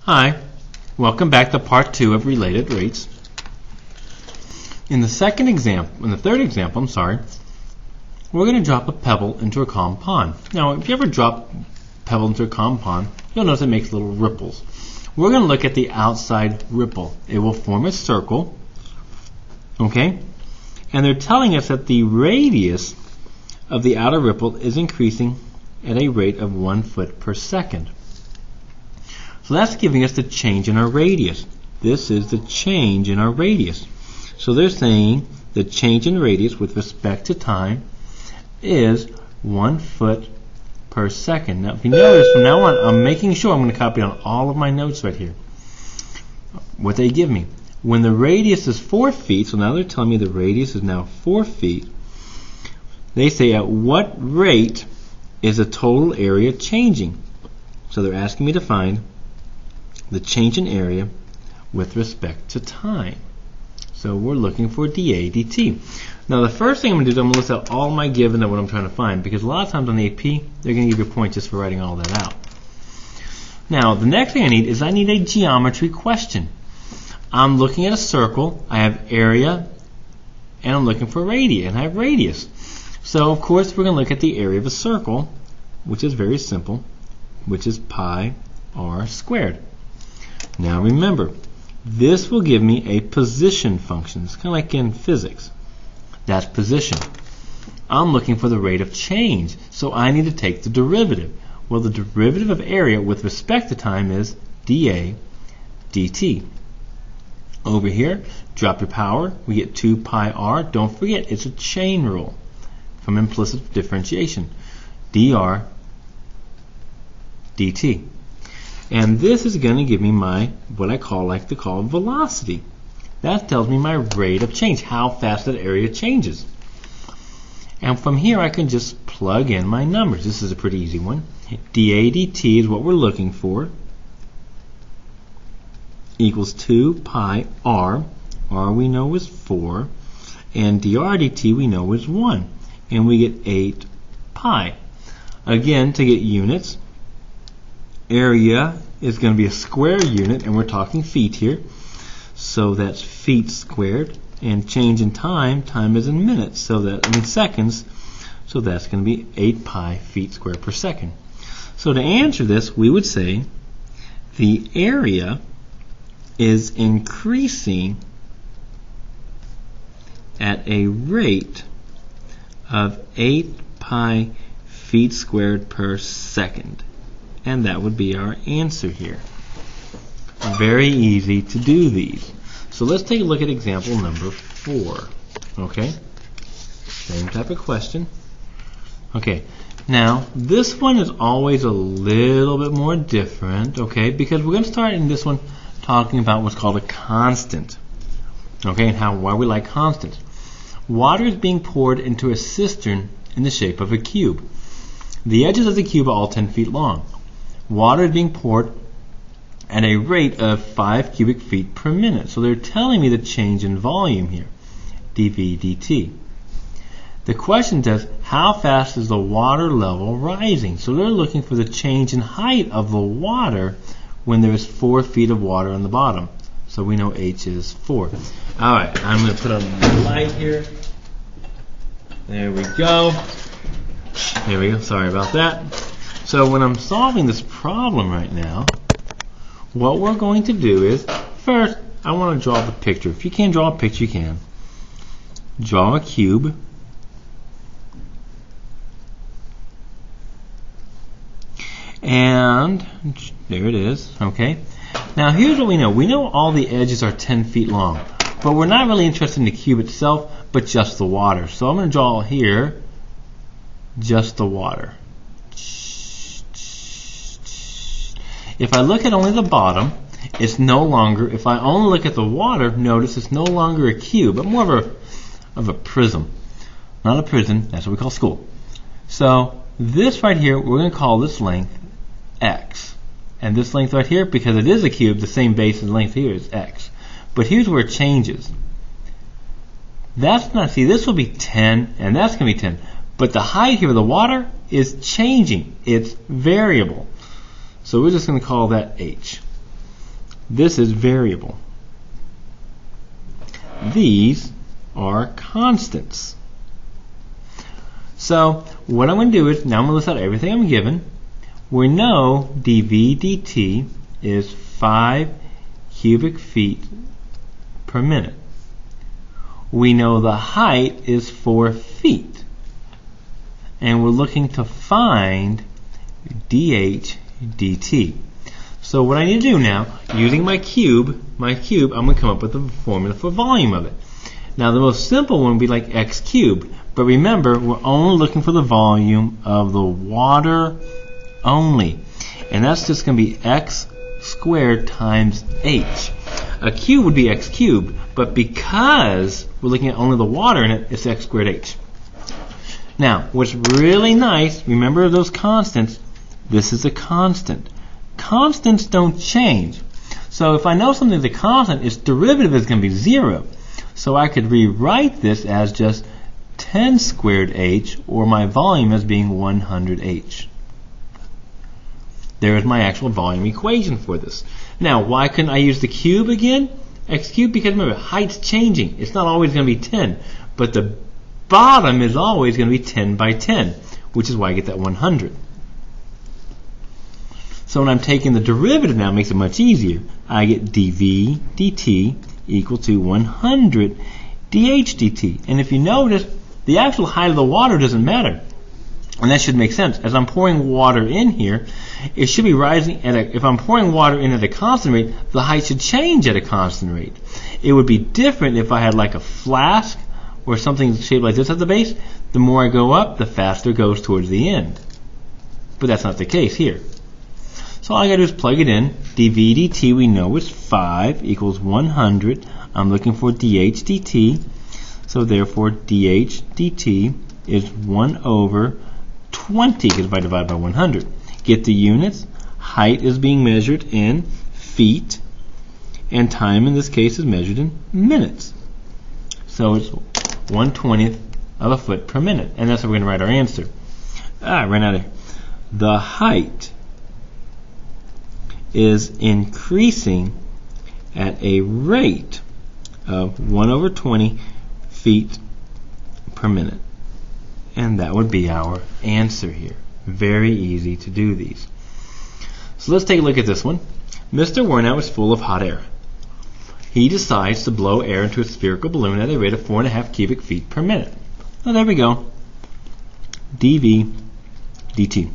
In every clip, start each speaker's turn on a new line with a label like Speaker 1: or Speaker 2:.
Speaker 1: Hi, welcome back to part 2 of related rates. In the third example, we're going to drop a pebble into a calm pond. Now, if you ever drop a pebble into a calm pond, you'll notice it makes little ripples. We're going to look at the outside ripple. It will form a circle, okay? And they're telling us that the radius of the outer ripple is increasing at a rate of 1 foot per second. So that's giving us the change in our radius. This is the change in our radius. So they're saying the change in radius with respect to time is 1 foot per second. Now, if you notice, from now on, I'm making sure I'm going to copy on all of my notes right here what they give me. When the radius is 4 feet, so now they're telling me the radius is now 4 feet, they say at what rate is the total area changing? So they're asking me to find the change in area with respect to time. So we're looking for dA dt. Now the first thing I'm going to do is I'm going to list out all my given of what I'm trying to find, because a lot of times on the AP they're going to give you a point just for writing all that out. Now the next thing I need is I need a geometry question. I'm looking at a circle, I have area, and I'm looking for radii, and I have radius. So of course we're going to look at the area of a circle, which is very simple, which is pi r squared. Now remember, this will give me a position function. It's kind of like in physics. That's position. I'm looking for the rate of change, so I need to take the derivative. Well, the derivative of area with respect to time is dA dt. Over here, drop your power, we get 2 pi r. Don't forget, it's a chain rule from implicit differentiation. dr dt. And this is going to give me my, what I like to call velocity. That tells me my rate of change, how fast that area changes. And from here I can just plug in my numbers. This is a pretty easy one. dA dt is what we're looking for. Equals 2 pi r. R we know is 4. And dr dt we know is 1. And we get 8 pi. Again, to get units, area is going to be a square unit, and we're talking feet here. So that's feet squared. And change in time is in minutes, seconds. So that's going to be 8 pi feet squared per second. So to answer this, we would say the area is increasing at a rate of 8 pi feet squared per second. And that would be our answer here. Very easy to do these. So let's take a look at example number 4. Okay? Same type of question. Okay. Now, this one is always a little bit more different, okay? Because we're going to start in this one talking about what's called a constant. Okay? And why we like constants. Water is being poured into a cistern in the shape of a cube. The edges of the cube are all 10 feet long. Water is being poured at a rate of 5 cubic feet per minute. So they're telling me the change in volume here, dV dt. The question says, how fast is the water level rising? So they're looking for the change in height of the water when there is 4 feet of water on the bottom. So we know h is 4. All right, I'm going to put on the light here. There we go. There we go. Sorry about that. So when I'm solving this problem right now, what we're going to do is, first, I want to draw the picture. If you can't draw a picture, you can. Draw a cube. And there it is. Okay. Now here's what we know. We know all the edges are 10 feet long. But we're not really interested in the cube itself, but just the water. So I'm going to draw here just the water. If I look at only the bottom, it's no longer, if I only look at the water, notice it's no longer a cube, but more of a prism. Not a prison, that's what we call school. So this right here, we're going to call this length x. And this length right here, because it is a cube, the same base and length here is x. But here's where it changes. That's not, see, this will be 10, and that's going to be 10. But the height here of the water is changing. It's variable. So we're just going to call that h. This is variable. These are constants. So what I'm going to do is, now I'm going to list out everything I'm given. We know dV dt is 5 cubic feet per minute. We know the height is 4 feet. And we're looking to find dH dt. So what I need to do now, using my cube, I'm going to come up with the formula for volume of it. Now the most simple one would be like x cubed. But remember, we're only looking for the volume of the water only. And that's just going to be x squared times h. A cube would be x cubed, but because we're looking at only the water in it, it's x squared h. Now, what's really nice, remember those constants, this is a constant. Constants don't change. So if I know something is a constant, its derivative is going to be 0. So I could rewrite this as just 10 squared h, or my volume as being 100h. There is my actual volume equation for this. Now, why couldn't I use the cube again? X cubed, because remember, height's changing. It's not always going to be 10, but the bottom is always going to be 10 by 10, which is why I get that 100. So when I'm taking the derivative now, it makes it much easier. I get dV dt equal to 100 dH dt. And if you notice, the actual height of the water doesn't matter. And that should make sense. As I'm pouring water in here, it should be rising at if I'm pouring water in at a constant rate, the height should change at a constant rate. It would be different if I had like a flask or something shaped like this at the base. The more I go up, the faster it goes towards the end. But that's not the case here. So all I got to do is plug it in. dV dt we know is 5 equals 100. I'm looking for dH dt. So therefore dH dt is 1 over 20, because if I divide by 100. Get the units. Height is being measured in feet, and time in this case is measured in minutes. So it's 1/20th of a foot per minute, and that's how we're going to write our answer. I ran out of here. The height is increasing at a rate of 1 over 20 feet per minute. And that would be our answer here. Very easy to do these. So let's take a look at this one. Mr. Warnow is full of hot air. He decides to blow air into a spherical balloon at a rate of 4.5 cubic feet per minute. Well, there we go. dV dt.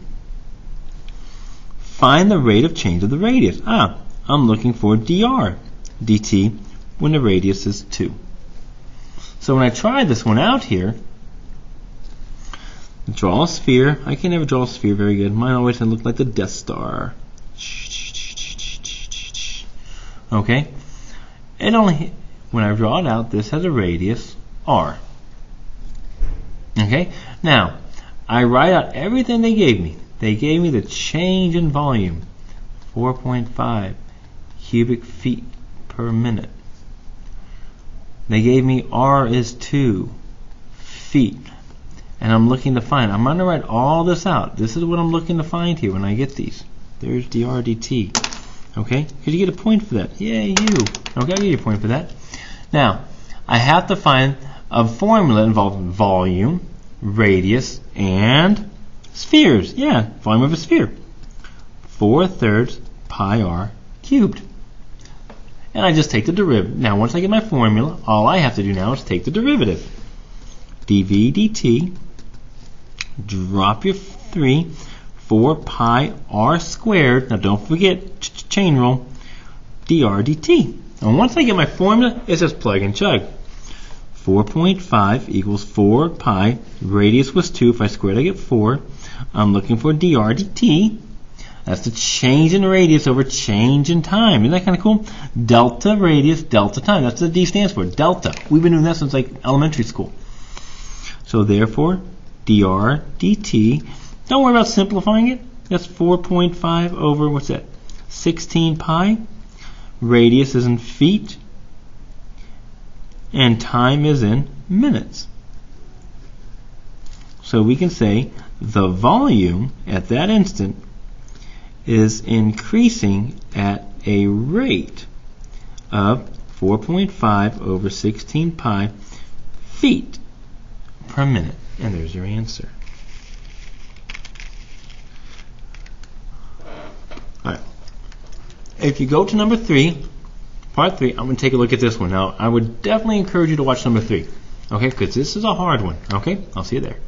Speaker 1: Find the rate of change of the radius. I'm looking for dr dt when the radius is 2. So when I try this one out here, draw a sphere. I can never draw a sphere very good. Mine always look like the Death Star. Okay? It only, when I draw it out, this has a radius r. Okay? Now, I write out everything they gave me. They gave me the change in volume, 4.5 cubic feet per minute. They gave me r is 2 feet. And I'm looking to find, I'm going to write all this out. This is what I'm looking to find here when I get these. There's dr dt. Okay? Because you get a point for that. Yay, you. Okay, I'll give you a point for that. Now, I have to find a formula involving volume, radius, and spheres. Yeah, volume of a sphere. 4/3 pi r cubed. And I just take the derivative. Now, once I get my formula, all I have to do now is take the derivative. dV dt, drop your 3, 4 pi r squared, now don't forget, chain rule, dr dt. And once I get my formula, it's just plug and chug. 4.5 equals 4 pi, radius was 2, if I square it I get 4. I'm looking for dr dt. That's the change in radius over change in time. Isn't that kind of cool? Delta radius, delta time. That's what the D stands for, delta. We've been doing that since like elementary school. So therefore, dr dt, don't worry about simplifying it. That's 4.5 over, what's that, 16 pi. Radius is in feet. And time is in minutes. So we can say the volume at that instant is increasing at a rate of 4.5 over 16 pi feet per minute. And there's your answer. All right. If you go to number 3, part 3, I'm going to take a look at this one. Now, I would definitely encourage you to watch number 3, okay, because this is a hard one. Okay, I'll see you there.